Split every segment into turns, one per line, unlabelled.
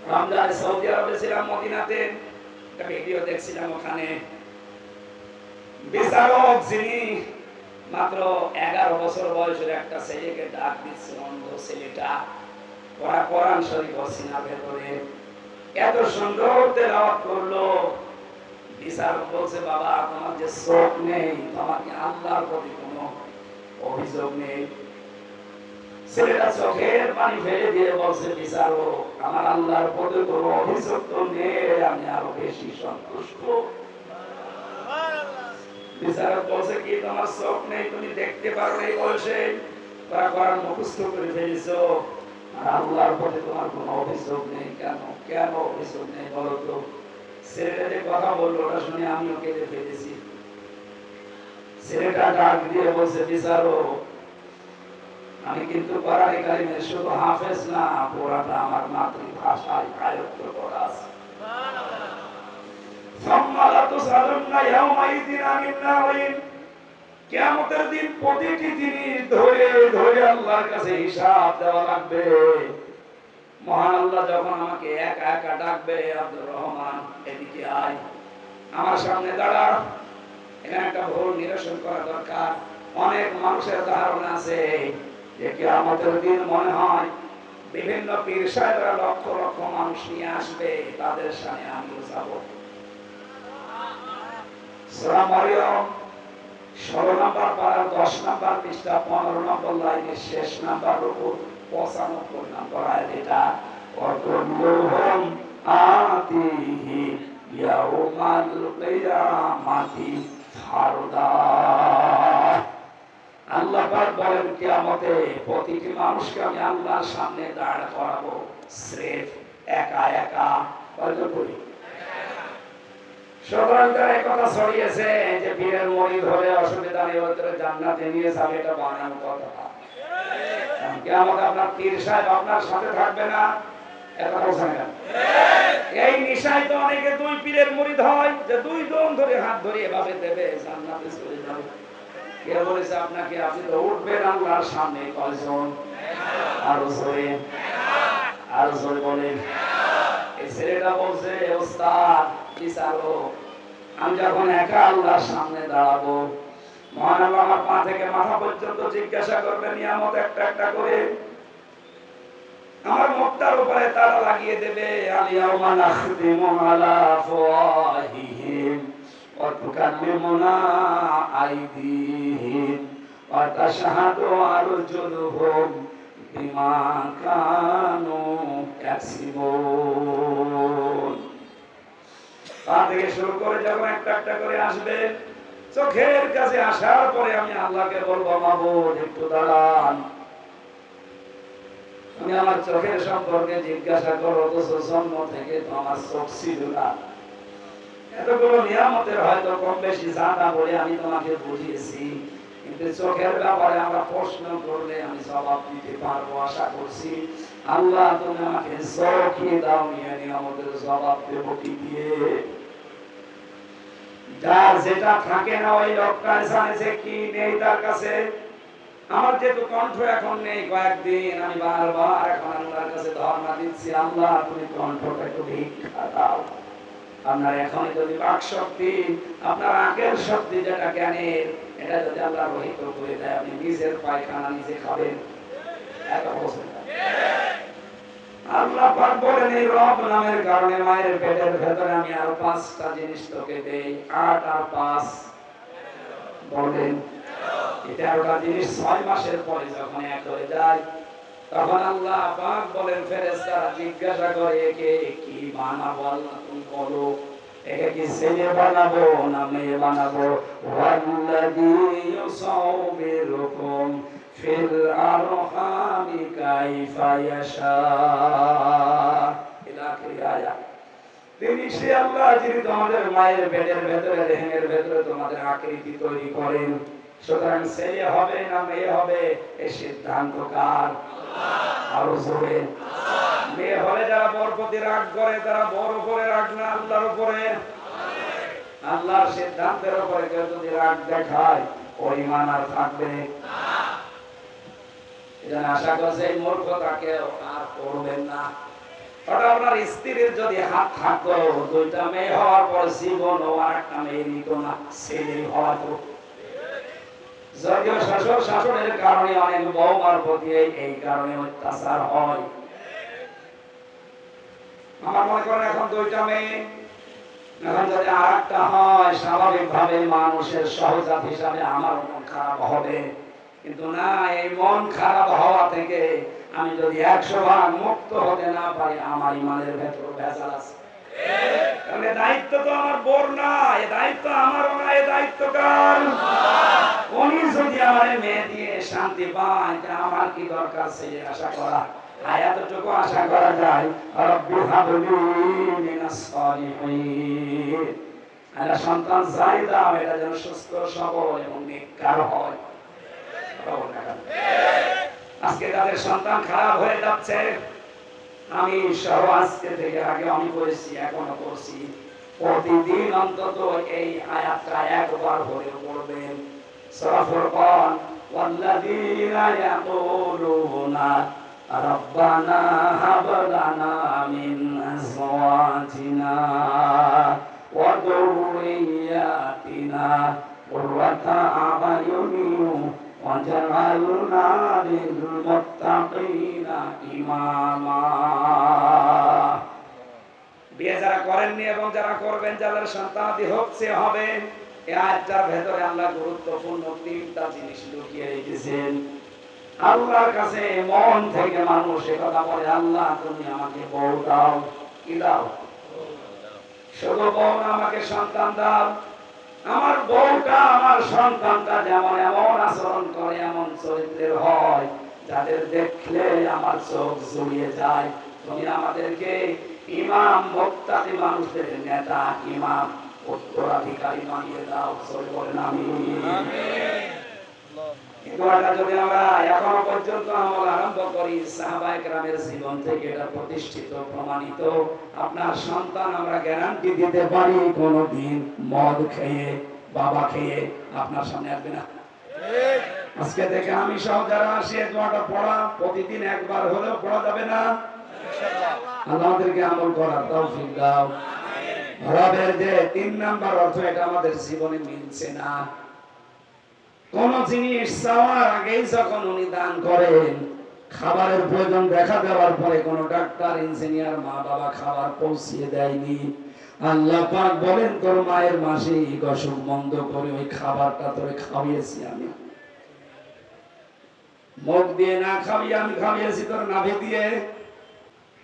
রমজানে সৌদি আরবে ছিলাম, মদিনাতে একটা ভিডিও দেখছিলাম। ওখানে বিচারক যিনি মাত্র 11 বছর বয়সের একটা ছেলেকে ডাক দিচ্ছে, অন্ধ ছেলেটা, ওরা কোরআন শরীফ সিনার ভেতরে এত সুন্দর তেলাওয়াত করলো। বিচারক বলছে, বাবা তোমার যে চোখ নেই, তোমার কি আল্লাহর প্রতি কোনো অভিযোগ নেই? ছেলেটা চোখের পানি ফেলে দিয়ে বলছে, বিচারক আমার আল্লাহর প্রতি কোনো অভিযোগ তো নেই, আমি আরো বেশি সন্তুষ্ট। বিচারক বলছে, কি তোমার চোখ নেই, তুমি দেখতে পারো এই বয়সে কোরআন মুখস্থ করে ফেলেছো, আর আল্লাহর প্রতি তোমার কোনো অভিযোগ নেই? কেন কেন অভিযোগ নেই বলো তো? ছেলেটা যে কথা বললো ওটা শুনে আমিও কেঁদে ফেলেছি। ছেলেটা ডাক দিয়ে বলছে, বিচারক আমি কিন্তু কোরআন কারীমের শুধু হাফেজ না, পুরাটা আমার মাতৃভাষায় আয়ত্ত করা আছে। কিয়ামতের দিন প্রতিটি জিনিস ধরে ধরে আল্লাহর কাছে হিসাব দেওয়া লাগবে। মহান আল্লাহ যখন আমাকে একা একা ডাকবে, আব্দুর রহমান এদিকে আয়, আমার সামনে দাঁড়া, এখানে একটা ভুল নিরসন করা দরকার। অনেক মানুষের ধারণা আছে যে কিয়ামতের দিন মনে হয় বিভিন্ন পীর সাহেবরা লক্ষ লক্ষ মানুষ নিয়ে আসবে, তাদের সামনে আমিও যাব। সূরা মারইয়াম 16 নম্বর পারা 10 নম্বর পৃষ্ঠা 15 নম্বর লাইনের শেষ নাম্বার রুকু 95 নম্বর আয়াত। এটা ওয়াকুল্লুহুম আতিহি ইয়াউমাল কিয়ামাতি ফারদা। আল্লাহ পাক বলেন, কিয়ামতে প্রতিটি মানুষকে আমি আল্লাহর সামনে দাঁড় করাবো, স্রেফ একা একা। বলি সুতরাং তারা কথা ছড়িয়েছে যে পীরের মুরিদ হলে অসুবিধা নেই, ওদের জান্নাতে নিয়ে যাবে, এটা বানানো কথা। কিয়ামতে আপনার পীর সাহেব আপনার সাথে থাকবে না, এটা বোঝেন না? এই নিশায় তো অনেকে দুই পীরের মুরিদ হয়, যে দুইজন ধরে হাত ধরে এভাবে দেবে, জান্নাতে চলে যাবে। কে বলেছে আপনাকে? আপনি তো উঠবেন আল্লাহর সামনে কয়জন? আরো জোরে, আরো জোরে বলেন। এই ছেলেটা বলছে, ওস্তাদ বিচারক আমি যখন একা আল্লাহর সামনে দাঁড়াবো, মহান আল্লাহ আমার পা থেকে মাথা পর্যন্ত জিজ্ঞাসা করবেন নিয়ামত একটা একটা করে, আমার মুখটার উপরে তালা লাগিয়ে দেবে। আলিয়াউমা নাখতিমু আলা আফওয়াহিহিম ওয়া তুকাল্লিমুনা আইদিহিম ওয়া তাশহাদু আরজুলুহুম বিমা কানু ইয়াকসিবুন। পা থেকে শুরু করে যখন একটা একটা করে আসবে, চোখের কাছে আসার পরে আমি আল্লাহকে বলবো, মাবুদ একটু দাঁড়ান, তুমি আমার চোখের সম্পর্কে জিজ্ঞাসা করো, অথচ জন্ম থেকে তো আমার চোখ ছিল না। এতগুলো নিয়ামতের হয়তো কম বেশি জানা বলে আমি তোমাকে বুঝিয়েছি, কিন্তু চোখের ব্যাপারে আমরা প্রশ্ন করলে আমি জবাব দিতে পারবো আশা করছি। আল্লাহ তুমি আমাকে চোখই দাও, নিয়ে নিয়ামতের জবাব দেবো কি দিয়ে? যার যেটা থাকে না ওই লোকটা জানে যে কি নেই তার কাছে। আমার যেহেতু কণ্ঠ এখন নেই, কয়েকদিন আমি বারবার এখন আল্লাহর কাছে ধর্ণা দিচ্ছি, আল্লাহ তুমি কণ্ঠটা একটু ভিক্ষা দাও। আপনার এখন যদি বাক শক্তি, আপনার আঁকের শক্তি যেটা জ্ঞানের, এটা যদি আল্লাহ রহিত করে দেয়, আপনি নিজের পায়খানা নিজে খাবেন। এত বছর আল্লাহ পাক বলেন, এই রব নামের কারণে মায়ের পেটের ভেতরে আমি আরো 5টা জিনিস তোকে দেই। 8 আর 5 বলেন 13টা জিনিস 6 মাসের পরে যখন এক হয়ে যায়, তখন আল্লাহ পাক বলেন, ফেরেশতারা জিজ্ঞাসা করে, একে কি বানাবো? আল্লাহ তুমি বলো, একে কি ছেলে বানাবো না মেয়ে বানাবো? ওয়াল্লাযী ইউসাউবিরুকুম ফিল আরহামি কাইফা ইয়াশা। ইলা আয়াত। তিনি সে আল্লাহ যিনি তোমাদের মায়ের পেটের ভেতরে, রেহেমের ভেতরে তোমাদের আকৃতি তৈরি করেন। সুতরাং ছেলে হবে না মেয়ে হবে, এই সিদ্ধান্ত কার? আরো জোরে। মেয়ে হলে যারা বর প্রতি রাগ করে, তারা বর উপরে রাগ না আল্লাহর উপরে। আল্লাহর সিদ্ধান্তের উপরে কেউ যদি রাগ দেখায়, ওই ঈমান আর থাকবে না। এটা আশা করছে এই মূর্খতা কেউ আর করবেন না। ওটা আপনার স্ত্রীর যদি হাত থাকতো, দুইটা মেয়ে হওয়ার পর জীবন ও একটা মেয়ে নিত না, ছেলে হওয়া তো। যদিও শ্বশুর শাশুড়ির কারণে অনেক বৌমার প্রতি এই কারণে অত্যাচার হয়। আমার মনে করেন এখন দুইটা মেয়ে, এখন যদি আর একটা হয়, স্বাভাবিক ভাবে মানুষের সহজাত হিসাবে আমার মন খারাপ হবে। কিন্তু না, এই মন খারাপ হওয়া থেকে আমি যদি 100 ভাগ মুক্ত হতে না পারি, আমার ইমানের ভেতর ভেজাল আছে। কারণ এই দায়িত্ব তো আমার বোর না, এই দায়িত্ব আমারও না, এই দায়িত্ব কার? উনি যদি আমার মেয়ে দিয়ে শান্তি পায়, আমার কি দরকার ছেলে আশা করা? এতটুকু আশা করা যায়, রব্বি হাবলি মিনাস সালিহিন, আল্লাহ সন্তান চাই দাও, এটা যেন সুস্থ সবল এবং নেককার হয়। আজকে তাদের সন্তান খারাপ হয়ে যাচ্ছে, আমি সহ আজকে থেকে, আগে আমি করেছি, এখনো করছি, প্রতিদিন অন্তত এই আয়াতটা একবার করে পড়বেন। সূরা ফুরকান, ওয়াল্লাযীনা ইয়াকুলুনা রাব্বানা হাব লানা মিন আজওয়াজিনা ওয়া যুররিয়াতিনা কুররাতা আ'য়ুনিন ওয়াজআলনা লিল মুত্তাকিনা ইমামা। বিয়ে যারা করেননি এবং যারা করবেন, যাদের সন্তানাদি হচ্ছে হবে, এই আয়াতটার ভেতরে আল্লাহ গুরুত্বপূর্ণ 3টা জিনিস লুকিয়ে রেখেছেন। আল্লাহর কাছে মন থেকে মানুষ কথা বলে, আল্লাহ তুমি আমাকে বউ দাও। কি দাও? শুধু বউ না, আমাকে সন্তান দাও। আমার বউটা, আমার সন্তানটা যেমন এমন আচরণ করে, এমন চরিত্রের হয়, যাদের দেখলে আমার চোখ জুড়িয়ে যায়। তুমি আমাদেরকে ইমাম, মুত্তাকি মানুষদের নেতা, ইমাম, উত্তরাধিকারী বানিয়ে দাও। সবাই বলেন আমিন। কিন্তু এটা যদি আমরা এখনো পর্যন্ত আমল আরম্ভ করি, সাহাবায়ে কেরামের জীবন থেকে এটা প্রতিষ্ঠিত, প্রমাণিত। আপনার সন্তান আমরা গ্যারান্টি দিতে পারি, কোনদিন মদ খেয়ে, বাবা খেয়ে আপনার সামনে আসবে না। আজকে থেকে আমি সহ যারা আসি, দোয়াটা পড়া প্রতিদিন একবার হলেও পড়া যাবে না? আল্লাহ আমাদেরকে আমল করার তৌফিক দাও। রবের যে 3 নাম্বার অর্থ, এটা আমাদের জীবনে মিলছে না। কোন জিনিস চাওয়ার আগেই যখন উনি দান করেন, খাবারের প্রয়োজন দেখা দেওয়ার পরে কোন ডাক্তার, ইঞ্জিনিয়ার, মা বাবা খাবার পৌঁছিয়ে দেয়নি। আল্লাহ পাক বলেন, তোর মায়ের মাসিক অসুখ বন্ধ করে ওই খাবারটা তোরে খাওয়িয়েছি আমি। মুখ দিয়ে না খাওয়িয়ে আমি খাওয়িয়েছি তোর নাভি দিয়ে।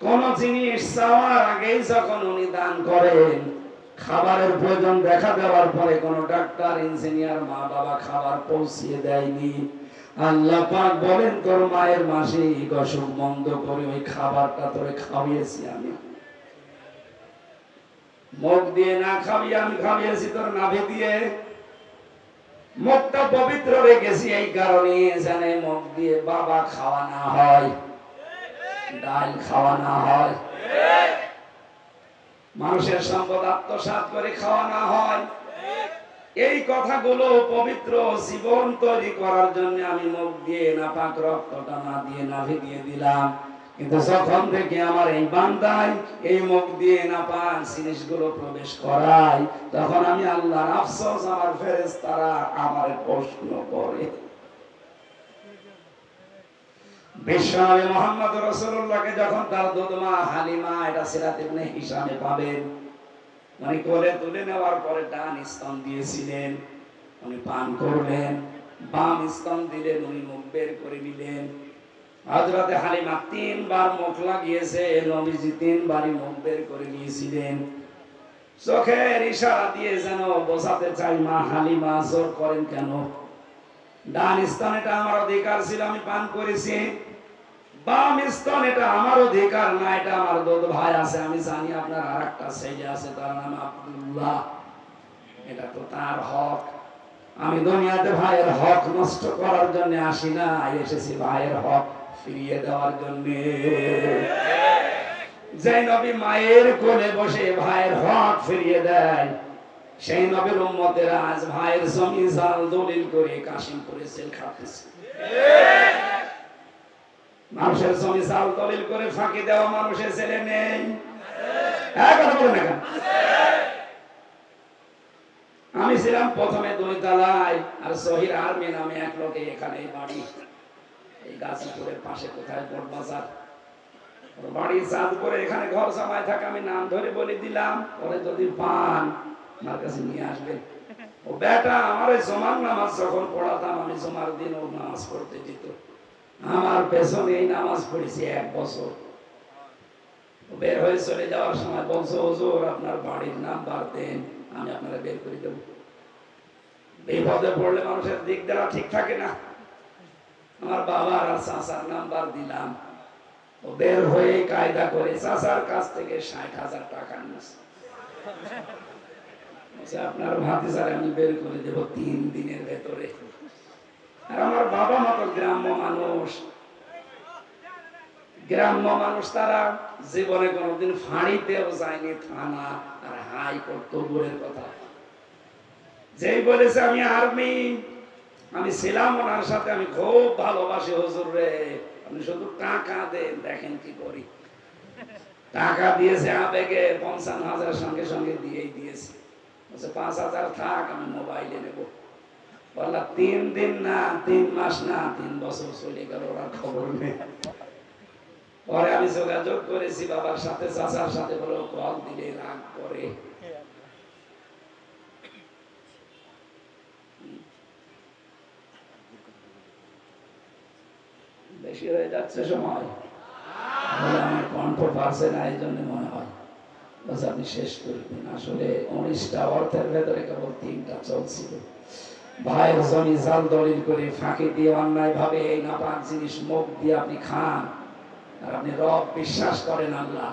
কোন জিনিস চাওয়ার আগেই যখন উনি দান করেন, খাবারের প্রয়োজন দেখা দেওয়ার পরে কোন ডাক্তার, ইঞ্জিনিয়ার, মা বাবা খাবার পৌঁছিয়ে দেয়নি। আল্লাহ পাক বলেন, তোর মায়ের মাসিক অসুখ বন্ধ করে ওই খাবারটা তোরে খাওয়িয়েছি আমি। মুখ দিয়ে না খাওয়িয়ে আমি খাওয়িয়েছি তোর নাভি দিয়ে। মুখটা পবিত্র রেখেছি এই কারণে, জানে মুখ দিয়ে বাবা খাওয়া না হয়, ডাল খাওয়া না হয়, মানুষের সম্পদ আত্মসাৎ করে খাওয়া না হয়। এই কথাগুলো পবিত্র জীবন তৈরি করার জন্য আমি মুখ দিয়ে নাপাক রক্তটা না দিয়ে নাভি দিয়ে দিলাম। কিন্তু যখন থেকে আমার এই বান্দায় এই মুখ দিয়ে নাপাক জিনিসগুলো প্রবেশ করায়, তখন আমি আল্লাহর আফসোস, আমার ফেরেশতারা আমার প্রশ্ন করে। বিশ্বনবী মুহাম্মদ রাসূলুল্লাহকে যখন তার দুধমা হালিমা, এটা সিরাত ইবনে হিশামে পাবেন, উনি কোলে তুলে নেওয়ার পরে ডান স্তন দিয়েছিলেন, উনি পান করলেন, বাম স্তন দিলেন, উনি মুখ বের করে নিলেন। হযরতে হালিমা 3 বার মুখ লাগিয়েছে, নবীজি 3 বারই মুখ বের করে নিয়েছিলেন। চোখের ইশারা দিয়ে যেন বোঝাতে চাই, মা হালিমা জোর করেন কেন? ডান স্তন এটা আমার অধিকার ছিল, আমি পান করেছি। বাম স্তন এটা আমার অধিকার না, এটা আমার দুধ ভাই আছে। আমি জানি আপনার আরেকটা ছেলে আছে, তার নাম আব্দুল্লাহ, এটা তো তার হক। আমি দুনিয়াতে ভাইয়ের হক নষ্ট করার জন্য আসি না, এসেছি ভাইয়ের হক ফিরিয়ে দেওয়ার জন্য। যে নবী মায়ের কোলে বসে ভাইয়ের হক ফিরিয়ে দেয়, সেই নবীর উম্মতেরা আজ ভাইয়ের জমি জাল দলিল করে কাশিমপুরে জেল খাটতেছে। মানুষের জমি চাল দলিল করে ফাঁকি দেওয়া মানুষের ছেলে নেই? কথা বলেন না। আমি ছিলাম প্রথমে 2 তলায়, আর সহির আর্মি নামে এক লোকে এখানে বাড়ি, এই গাজীপুরের পাশে কোথায় বড় বাজার, বাড়ি চাঁদপুরে, এখানে ঘর জামায় থাকে। আমি নাম ধরে বলে দিলাম, পরে যদি পান আমার কাছে নিয়ে আসবেন। ও বেটা আমার ওই জমার নামাজ যখন পড়াতাম, আমি জমার দিন ও নামাজ পড়তে যেত, আমার পেছনে এই নামাজ পড়েছি 1 বছর। বের হয়ে চলে যাওয়ার সময় বলছো, হুজুর আপনার বাড়ির নাম্বার দেন, আমি আপনারা বের করে দেবো। বিপদে পড়লে মানুষের দিক দেওয়া ঠিক থাকে না। আমার বাবার আর চাচার নাম্বার দিলাম, ও বের হয়ে কায়দা করে চাচার কাছ থেকে 60,000 টাকা নিয়েছে। আপনার ভাতিজারে আমি বের করে দেবো 3 দিনের ভেতরে। আর আমার বাবা মতো গ্রাম্য মানুষ, গ্রাম্য মানুষ, তারা জীবনে কোনোদিন ফাঁড়িতেও যায়নি, থানা আর হাইকোর্ট তো দূরের কথা। যেই বলেছে আমি আর্মি, আমি ছিলাম ওনার সাথে, আমি খুব ভালোবাসি হুজুর রে, আপনি শুধু টাকা দেন, দেখেন কি করি। টাকা দিয়েছে আবেগে 55,000 সঙ্গে সঙ্গে দিয়েই দিয়েছে। 5,000 থাক, আমি মোবাইলে নেব। বললা 3 দিন না, 3 মাস না, 3 বছর চলে গেল, ওরা খবর নেই। পরে আমি যোগাযোগ করেছি বাবার সাথে, চাচার সাথে, বলে কল দিলে রাগ করে। বেশি হয়ে যাচ্ছে সময়, আমার কণ্ঠ পারছে না, এই জন্য মনে হয় আপনি শেষ করবেন। আসলে 19টা অর্থের ভেতরে কেবল 3টা চলছিল। ভাইয়ের জমি জাল দলিল করে ফাঁকি দিয়ে অন্যায় ভাবে এই নাপাক জিনিস মুখ দিয়ে আপনি খান, আর আপনি রব বিশ্বাস করেন আল্লাহ।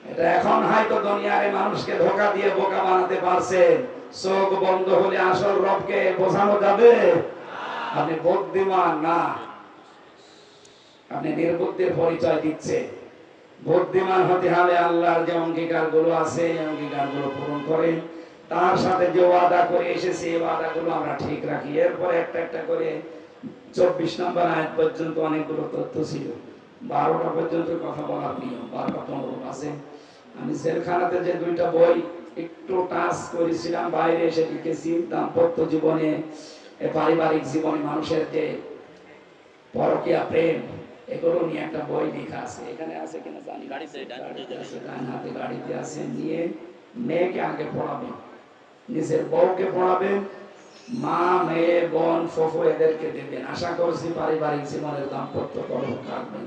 এটা এখন হয়তো দুনিয়ায় মানুষকে ধোঁকা দিয়ে বোকা বানাতে পারছেন। চোখ বন্ধ হলে আসল রবকে বোঝানো যাবে? আপনি বুদ্ধিমান না, আপনি নির্বুদ্ধির পরিচয় দিচ্ছে। বুদ্ধিমান হতে হলে আল্লাহর যে অঙ্গীকার গুলো আছে, অঙ্গীকার গুলো পূরণ করেন। তার সাথে যে ওয়াদা করে এসেছে, এই ওয়াদা গুলো আমরা ঠিক রাখি। এরপরে একটা একটা করে 24 নম্বর আয়াত পর্যন্ত অনেকগুলো তথ্য ছিল। 12টা পর্যন্ত কথা বলার নিয়ম, 12টা 15 আছে। আমি জেলখানাতে যে 2টা বই একটু টাচ করেছিলাম, বাইরে এসে লিখেছি। দাম্পত্য জীবনে, পারিবারিক জীবনে মানুষের যে পরকীয়া প্রেম, এগুলো নিয়ে একটা বই লেখা আছে। এখানে আছে কিনা জানি, গাড়িতে আছে। নিয়ে মেয়েকে আগে পড়াবেন, নিজের বউকে পড়াবেন, মা, মেয়ে, বোন, ফুফু এদেরকে দেবেন। আশা করছি পারিবারিক জীবনের দাম্পত্য কলহ কাটবেন।